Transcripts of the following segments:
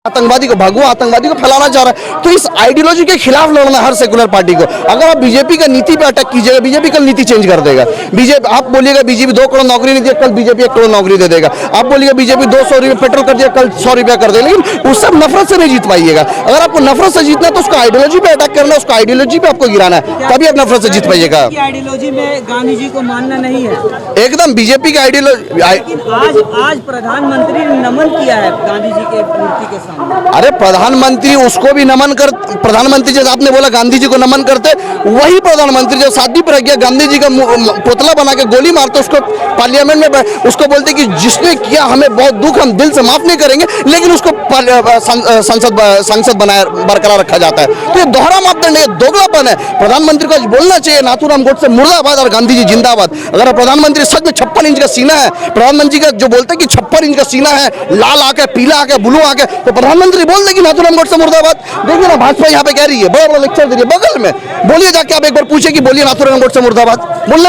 आतंकवादी को भगवा आतंकवादी को फैलाना चाह रहा है। तो इस आइडियोलॉजी के खिलाफ लड़ना हर सेकुलर पार्टी को। अगर आप बीजेपी का नीति पे अटैक कीजिएगा, बीजेपी कल नीति चेंज कर देगा। बीजेपी आप बोलिएगा बीजेपी 2 करोड़ नौकरी नहीं दी, कल बीजेपी 1 करोड़ नौकरी दे देगा। आप बोलिएगा बीजेपी 200 रुपये पेट्रोल कर दिया, कल 100 रुपया कर देगा। लेकिन उस सब नफरत से नहीं जीत पाइएगा। अगर आपको नफरत से जीतना है तो उसको आइडियोलॉजी पे अटैक करना है, उसको आइडियोलॉजी पे आपको गिराना है, तभी आप नफरत से जीत पाइएगा। आइडियोलॉजी में गांधी जी को मानना नहीं है, एकदम बीजेपी का आइडियोलॉजी। आज प्रधानमंत्री ने नमन किया है गांधी जी के मूर्ति के सामने। अरे प्रधानमंत्री उसको भी नमन कर, प्रधानमंत्री जैसे आपने बोला गांधी जी को नमन करते, वही प्रधानमंत्री जब शादी पर गया गांधी जी का पुतला बना के गोली मारते, उसको पार्लियामेंट में उसको बोलते कि जिसने किया हमें बहुत दुख, हम दिल से माफ नहीं करेंगे, लेकिन उसको संसद बनाया बरकरार रखा जाता है। तो ये दोहरा मापदंड है, दोगलापन है। प्रधानमंत्री को बोलना चाहिए नाथूराम गोडसे मुर्दाबाद और गांधी जी जिंदाबाद। अगर प्रधानमंत्री सच में 56 इंच का सीना है, प्रधानमंत्री का जो बोलते हैं कि 56 इंच का सीना है, लाल आके पीला आके ब्लू आके, तो प्रधानमंत्री बोल दे कि नाथूराम गोडसे मुर्दाबाद। देखिए ना भाजपा यहाँ पे कह रही है, बड़ा बड़ा लेक्चर दे रही है बगल में। बोलिए जाके आप एक बार पूछे कि बोलिए नाथूराम गोडसे मुर्दाबाद,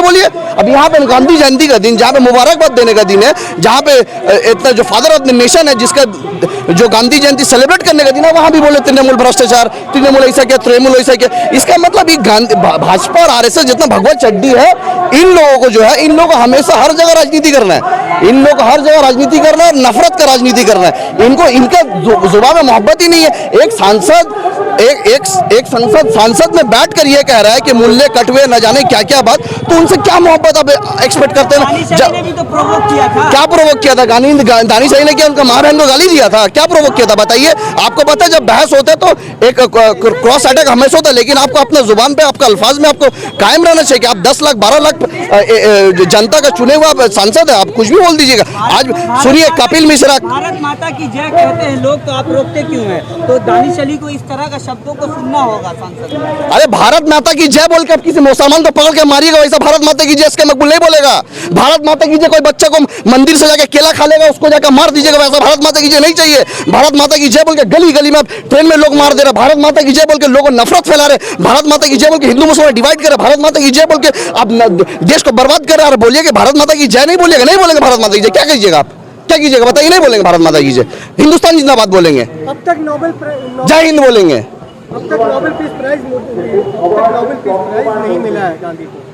बोलिए। अब यहाँ पे गांधी जयंती का दिन, जहाँ पे मुबारकबाद देने का दिन है, जहाँ पे इतना जो फादर ऑफ द नेशन है, जिसका जो गांधी जयंती सेलिब्रेट करने का दिन है, वहाँ भी बोले तृणमूल भ्रष्टाचार, तृणमूल ऐसा क्या, तृणमूल ऐसा क्या। इसका मतलब ये भाजपा और आरएसएस जितना भगवत चड्डी है, इन लोगों को जो है, इन लोगों को हमेशा हर जगह राजनीति करना है। इन लोगों को हर जगह राजनीति करना है, नफरत का राजनीति करना है। इनको इनका जुबान में मोहब्बत ही नहीं है। एक सांसद एक सांसद में बैठ कर ये कह रहा है कि मूल्य कटवे न जाने क्या क्या बात, तो उनसे क्या मोहब्बत आप एक्सपेक्ट करते हैं? भी तो प्रोवोक किया था। क्या प्रोवोक किया था? दानिशाही ने क्या उनका माँ बहन को गाली दिया था? क्या प्रोवोक किया था बताइए? आपको पता है जब बहस होता है तो एक क्रॉस अटैक हमेशा होता है, लेकिन आपको अपना जुबान पे, आपका अल्फाज में आपको कायम रहना चाहिए कि आप 10 लाख 12 लाख जनता का चुने हुआ सांसद है, आप कुछ भी बोल दीजिएगा। आज सुनिए कपिल मिश्रा, भारत माता की जय कहते हैं लोग, तो आप रोकते क्यों हैं? तो दानिश अली को इस तरह का शब्दों को सुनना होगा सांसद में। अरे भारत माता की जय बोल के आप किसी मुसलमान को पकड़ के मारिएगा, वैसा भारत माता की जय इसके मकबूल नहीं बोलेगा। भारत माता की जय कोई बच्चा को मंदिर से जाके केला खा लेगा, उसको जाकर मार दीजिएगा, वैसा भारत माता की जय नहीं चाहिए। भारत माता की जय बोल के गली गली में आप ट्रेन में लोग मार दे रहे, भारत माता की जय बोल के लोगों नफरत फैला रहे, भारत माता की जय बोल के हिंदू मुसलमान डिवाइड कर रहे, भारत माता की जय बोल के आप देश को बर्बाद कर रहे हैं। बोलिए कि भारत माता की जय नहीं बोलेगा, नहीं बोलेंगे भारत माता की जय, क्या कीजिएगा आप? क्या कीजिएगा बताइए? नहीं बोलेंगे भारत माता की जय, हिंदुस्तान जिंदाबाद बोलेंगे, अब तक नोबेल जय हिंद बोलेंगे। अब तक नोबेल पीस प्राइज नहीं मिला है गांधी को।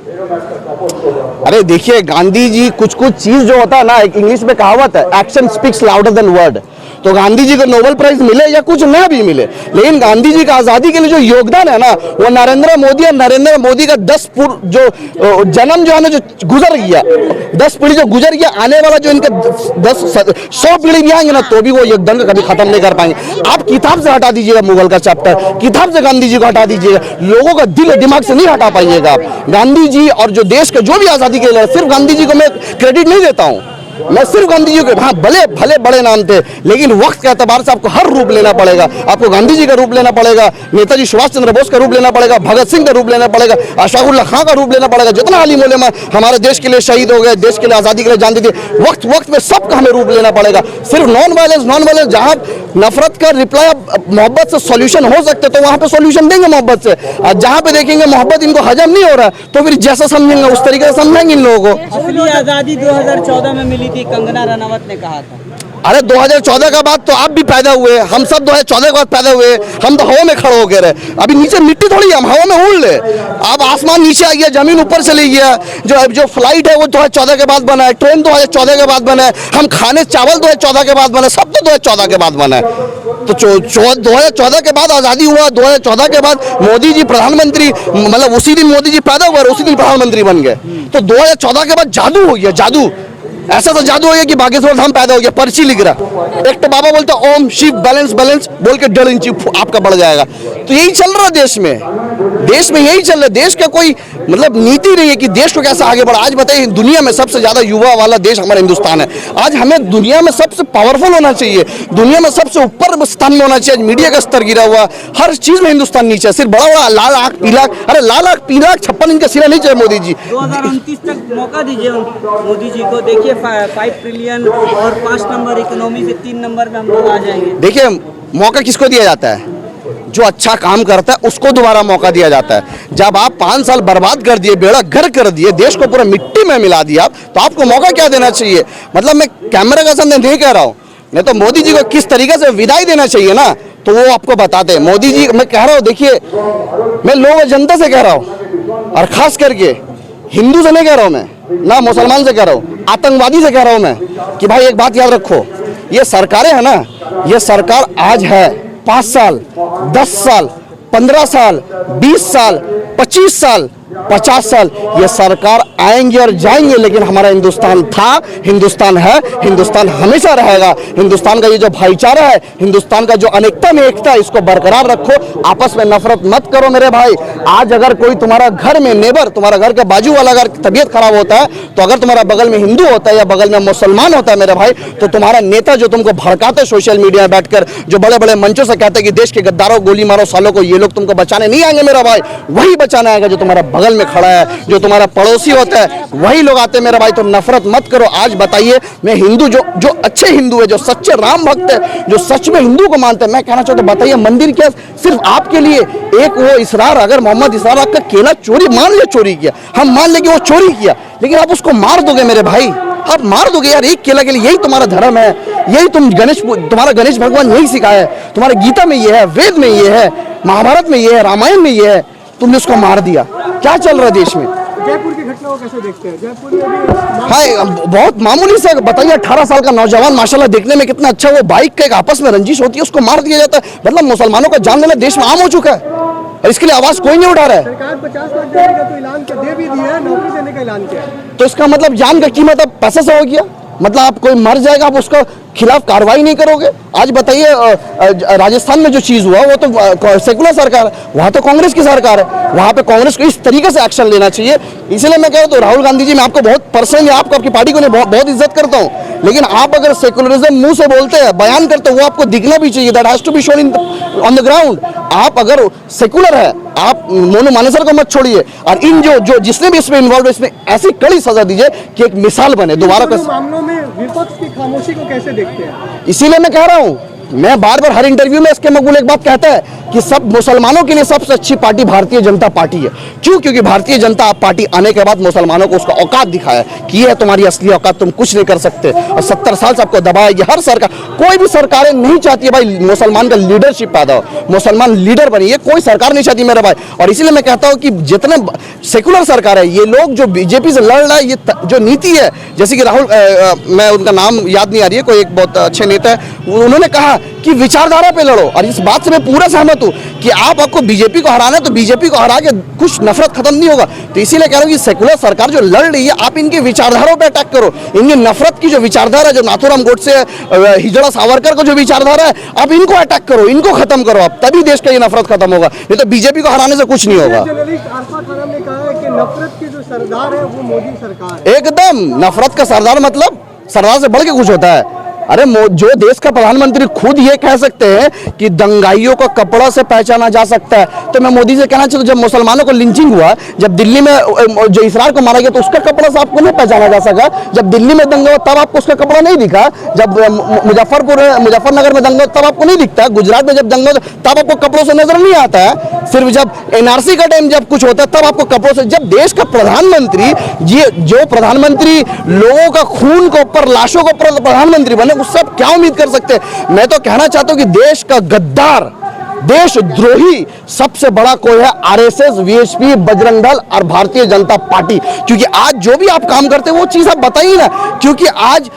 अरे देखिए गांधी जी कुछ चीज जो होता है ना, एक इंग्लिश में कहावत है, action speaks louder than word. तो गांधी जी को नोबेल प्राइज मिले या कुछ ना भी मिले, लेकिन गांधी जी का आजादी के लिए जो योगदान है ना, वो नरेंद्र मोदी का 10 जन्म जो है ना, जो गुजर गया, 10 पीढ़ी जो गुजर गया, आने वाला जो इनका 100 पीढ़ी भी आएंगे ना, तो भी वो योगदान कभी खत्म नहीं कर पाएंगे। आप किताब से हटा दीजिएगा मुगल का चैप्टर, किताब से गांधी जी को हटा दीजिएगा, लोगों का दिल दिमाग से नहीं हटा पाइएगा आप। गांधी जी और जो देश के जो भी आजादी के लिए, सिर्फ गांधी जी को मैं क्रेडिट नहीं देता हूँ, मैं सिर्फ गांधी जी के, हाँ भले बड़े नाम थे, लेकिन वक्त के एतबार से आपको हर रूप लेना पड़ेगा। आपको गांधी जी का रूप लेना पड़ेगा, नेताजी सुभाष चंद्र बोस का रूप लेना पड़ेगा, भगत सिंह का रूप लेना पड़ेगा, अशफाकुल्लाह खां का रूप लेना पड़ेगा। जितना आलिम उलेमा हमारे देश के लिए शहीद हो गए, देश के लिए आज़ादी के लिए जान दी थी, वक्त में सबका हमें रूप लेना पड़ेगा। सिर्फ नॉन वायलेंस जहाँ नफरत का रिप्लाई मोहब्बत से सॉल्यूशन हो सकते, तो वहाँ पे सॉल्यूशन देंगे मोहब्बत से। और जहाँ पे देखेंगे मोहब्बत इनको हजम नहीं हो रहा, तो फिर जैसा समझेंगे उस तरीके से समझेंगे इन लोगों को। असली आजादी 2014 में मिली थी, कंगना रनावत ने कहा था। अरे 2014 का बाद तो आप भी पैदा हुए, हम सब 2014 के बाद पैदा हुए, हम तो हवा में खड़े हो गए रहे। अभी नीचे मिट्टी थोड़ी है, हम हवा में उड़ ले। अब आसमान नीचे आ गया, जमीन ऊपर चली गया। जो फ्लाइट है वो 2014 के बाद बना है, ट्रेन 2014 के बाद बना है, हम खाने चावल 2014 के बाद बना, सब तो 2014 के बाद बना है। तो 2014 के बाद आज़ादी हुआ, 2014 के बाद मोदी जी प्रधानमंत्री, मतलब उसी दिन मोदी जी पैदा हुआ, उसी दिन प्रधानमंत्री बन गए। तो 2014 के बाद जादू हो गया, जादू ऐसा तो जादू हो गया कि बागेश्वर धाम पैदा हो गया, पर्ची लिख रहा। एक तो बाबा बोलता ओम शिव बैलेंस बोल के 1.5 इंच आपका बढ़ जाएगा। तो यही चल रहा है देश में यही चल रहा है। देश का कोई मतलब नीति नहीं है कि देश को कैसे आगे बढ़ा। आज बताइए दुनिया में सबसे ज्यादा युवा वाला देश हमारा हिंदुस्तान है। आज हमें दुनिया में सबसे पावरफुल होना चाहिए, दुनिया में सबसे ऊपर स्थान में होना चाहिए। मीडिया का स्तर गिरा हुआ, हर चीज में हिंदुस्तान नीचे है। सिर्फ बड़ा लाल आंख पीला, अरे लाल आंख पीला 56 इंच का सीना नहीं चाहिए मोदी जी। 2029 तक मौका दीजिए मोदी जी को। देखिए 5 ट्रिलियन और 5 नंबर इकोनॉमी से 3 नंबर में हम लोग आ जाएंगे। देखिए मौका किसको दिया जाता है? जो अच्छा काम करता है उसको दोबारा मौका दिया जाता है। जब आप 5 साल बर्बाद कर दिए, बेड़ा घर कर दिए, देश को पूरा मिट्टी में मिला दिया, तो आपको मौका क्या देना चाहिए? मतलब मैं कैमरे का सामने नहीं कह रहा हूँ, नहीं तो मोदी जी को किस तरीके से विदाई देना चाहिए ना, तो वो आपको बताते हैं। मोदी जी, मैं कह रहा हूँ, देखिए मैं लोग जनता से कह रहा हूँ, और खास करके हिंदू से नहीं कह रहा हूँ मैं, ना मुसलमान से कह रहा हूँ, आतंकवादी से कह रहा हूँ मैं, कि भाई एक बात याद रखो, ये सरकारें है ना, ये सरकार आज है 5 साल, 10 साल, 15 साल, 20 साल, 25 साल, 50 साल, ये सरकार आएंगे और जाएंगे, लेकिन हमारा हिंदुस्तान था, हिंदुस्तान है, हिंदुस्तान हमेशा रहेगा। हिंदुस्तान का ये जो भाईचारा है, हिंदुस्तान का जो अनेकता में एकता है, इसको बरकरार रखो, आपस में नफरत मत करो मेरे भाई। आज अगर कोई तुम्हारा घर में नेबर, तुम्हारा घर के बाजू वाला अगर तबीयत खराब होता है, तो अगर तुम्हारा बगल में हिंदू होता है या बगल में मुसलमान होता है मेरे भाई, तो तुम्हारा नेता जो तुमको भड़काते सोशल मीडिया में बैठकर, जो बड़े बड़े मंचों से कहते हैं कि देश के गद्दारों गोली मारो सालों को, ये लोग तुमको बचाने नहीं आएंगे मेरा भाई, वही बचाने आएगा जो तुम्हारा बगल में खड़ा है, जो तुम्हारा पड़ोसी होता है, वही लोग आते हैं मेरा भाई। तुम नफरत मत करो। आज बताइए, मैं हिंदू, जो अच्छे हिंदू है, जो सच्चे राम भक्त है, जो सच में हिंदू को मानते हैं, मैं कहना चाहता हूं, बताइए मंदिर क्या सिर्फ आपके लिए? एक वो इसरार, अगर मोहम्मद इसरार आपका केला चोरी, मान ले चोरी किया, हम मान ले कि वो चोरी किया, लेकिन आप उसको मार दोगे मेरे भाई, आप मार दोगे यार एक केला के लिए। यही तुम्हारा धर्म है, यही तुम्हारा गणेश भगवान यही सिखाया है, तुम्हारे गीता में ये है, वेद में ये है, महाभारत में ये है, रामायण में ये है, तुमने उसको मार दिया। क्या चल रहा है देश में? जयपुर की घटना को कैसे देखते हैं? जयपुर में भी हाँ, बहुत मामूली से बताइए, 18 साल का नौजवान माशाल्लाह देखने में कितना अच्छा, वो बाइक का एक आपस में रंजिश होती है, उसको मार दिया जाता है। मतलब मुसलमानों का जान लेना देश में आम हो चुका है, और इसके लिए आवाज कोई नहीं उठा रहा है। सरकार 50 लाख देने का तो ऐलान दे भी दिया है, नौकरी देने का ऐलान किया है। तो इसका मतलब जान का कीमत अब पैसे से हो गया? मतलब आप कोई मर जाएगा, आप उसका खिलाफ कार्रवाई नहीं करोगे? आज बताइए, राजस्थान में जो चीज हुआ वो तो सेकुलर सरकार है, वहां तो कांग्रेस की सरकार है, वहां पे कांग्रेस को इस तरीके से एक्शन लेना चाहिए। इसलिए मैं कह रहा हूं, राहुल गांधी जी, मैं आपको बहुत पर्सनली, आपकी पार्टी को बहुत इज्जत करता हूं, लेकिन आप अगर सेकुलरिज्म मुंह से बोलते हैं, बयान करते हैं, वो आपको दिखना भी चाहिए, that has to be shown in on the ground. आप अगर सेकुलर है, आप मोनू मानेसर को मत छोड़िए, और इन जो जिसने भी इसमें इन्वॉल्व है, इसमें ऐसी कड़ी सजा दीजिए कि एक मिसाल बने दोबारा। मामलों में विपक्ष की खामोशी को कैसे देखते हैं? इसीलिए मैं कह रहा हूं, मैं बार बार हर इंटरव्यू में इसके मकबूल एक बात कहता है कि सब मुसलमानों के लिए सबसे अच्छी पार्टी भारतीय जनता पार्टी है। क्यों? क्योंकि भारतीय जनता पार्टी आने के बाद मुसलमानों को उसका औकात दिखाया कि यह है तुम्हारी असली औकात, तुम कुछ नहीं कर सकते, और 70 साल से आपको दबाएगी हर सरकार। कोई भी सरकारें नहीं चाहती है भाई मुसलमान का लीडरशिप पैदा हो, मुसलमान लीडर बने, ये कोई सरकार नहीं चाहती मेरा भाई। और इसीलिए मैं कहता हूं कि जितने सेकुलर सरकार है, ये लोग जो बीजेपी से लड़ रहा है, ये जो नीति है, जैसे कि राहुल, मैं उनका नाम याद नहीं आ रही है, कोई एक बहुत अच्छे नेता है, उन्होंने कहा कि विचारधारा पे लड़ो, और इस बात से मैं पूरा सहमत हूं कि आपको बीजेपी को हराना है, तो बीजेपी को हरा के कुछ नफरत खत्म नहीं होगा। तो इसीलिए कह रहा हूं कि सेकुलर सरकार जो लड़ रही है, आप इनकी विचारधाराओं पे अटैक करो, इनकी नफरत की जो विचारधारा, जो नाथूराम गोडसे, हिजड़ा सावरकर को जो विचारधारा है, आप इनको अटैक करो, इनको खत्म करो, आप तभी देश का ये नफरत खत्म होगा, नहीं तो बीजेपी को हराने से कुछ नहीं होगा। जर्नलिस्ट आरफा खानम ने कहा है कि नफरत की जो सरदार है वो मोदी सरकार है। एकदम, नफरत का सरदार मतलब सरदार से बढ़ के कुछ होता है। अरे जो देश का प्रधानमंत्री खुद ये कह सकते हैं कि दंगाइयों को कपड़ा से पहचाना जा सकता है, तो मैं मोदी से कहना चाहता हूं, जब मुसलमानों को लिंचिंग हुआ, जब दिल्ली में जो इसरार को मारा गया, तो उसका कपड़ा से आपको नहीं पहचाना जा सका। जब दिल्ली में दंगा हुआ तब आपको उसका कपड़ा नहीं दिखा, जब मुजफ्फरनगर में दंगा तब आपको नहीं दिखता, गुजरात में जब दंगा तब आपको कपड़ों से नजर नहीं आता है, सिर्फ जब एनआरसी का टाइम जब कुछ होता है तब आपको कपड़ों से। जब देश का प्रधानमंत्री, जो प्रधानमंत्री लोगों का खून के ऊपर, लाशों के ऊपर प्रधानमंत्री बने, उससे आप क्या उम्मीद कर सकते हैं? मैं तो कहना चाहता हूं कि देश का गद्दार, देशद्रोही सबसे बड़ा कोई है आरएसएस, वीएचपी, बजरंग दल और भारतीय जनता पार्टी। क्योंकि आज जो भी आप काम करते हैं वो चीज आप बताइए ना, क्योंकि आज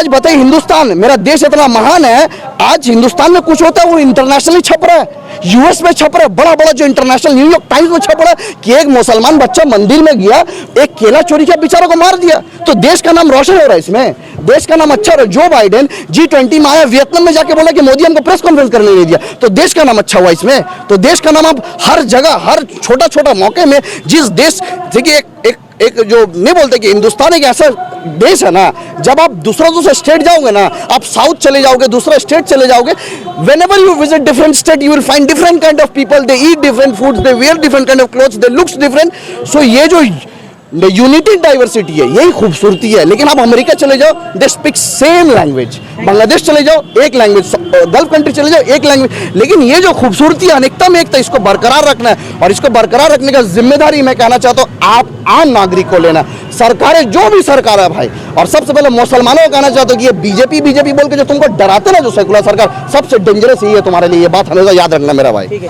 बताइए, हिंदुस्तान मेरा देश इतना महान है, आज हिंदुस्तान में कुछ होता है वो इंटरनेशनली छप रहा है, यूएस में छप रहा है, बड़ा बड़ा जो इंटरनेशनल न्यूयॉर्क टाइम्स में छप रहा है कि एक मुसलमान बच्चा मंदिर में गया, एक केला चोरी किया, बेचारों को मार दिया। तो देश का नाम रोशन हो रहा है, इसमें देश का नाम अच्छा हो रहा है। जो बाइडेन G20 में आया, वियतनाम में जाके बोला कि मोदी हमको प्रेस कॉन्फ्रेंस करने नहीं दिया, तो देश का नाम अच्छा हुआ इसमें। तो देश का नाम अब हर जगह, हर छोटा छोटा मौके में, जिस देश, देखिए एक जो नहीं बोलते कि हिंदुस्तान एक ऐसा देश है ना, जब आप दूसरा स्टेट जाओगे ना, आप साउथ चले जाओगे, दूसरा स्टेट चले जाओगे, whenever you visit different state you will find different kind of people, they eat different foods, they wear different kind of clothes, they looks different। so ये जो यूनिटी डाइवर्सिटी है, यही खूबसूरती है। लेकिन आप अमेरिका चले जाओ, they speak same language, Bangladesh चले जाओ एक लैंग्वेज, गल्फ कंट्री चले जाओ एक लैंग्वेज। लेकिन ये जो खूबसूरती है, अनेकता में एकता, इसको बरकरार रखना है। और इसको बरकरार रखने का जिम्मेदारी मैं कहना चाहता हूँ आप आम नागरिक को लेना। सरकारें जो भी सरकार है भाई, और सबसे पहले मुसलमानों को कहना चाहता हूँ कि ये बीजेपी बोल के जो तुमको डराते ना, जो सेकुलर सरकार, सबसे डेंजरस यही है तुम्हारे लिए। ये बात हमेशा याद रखना मेरा भाई।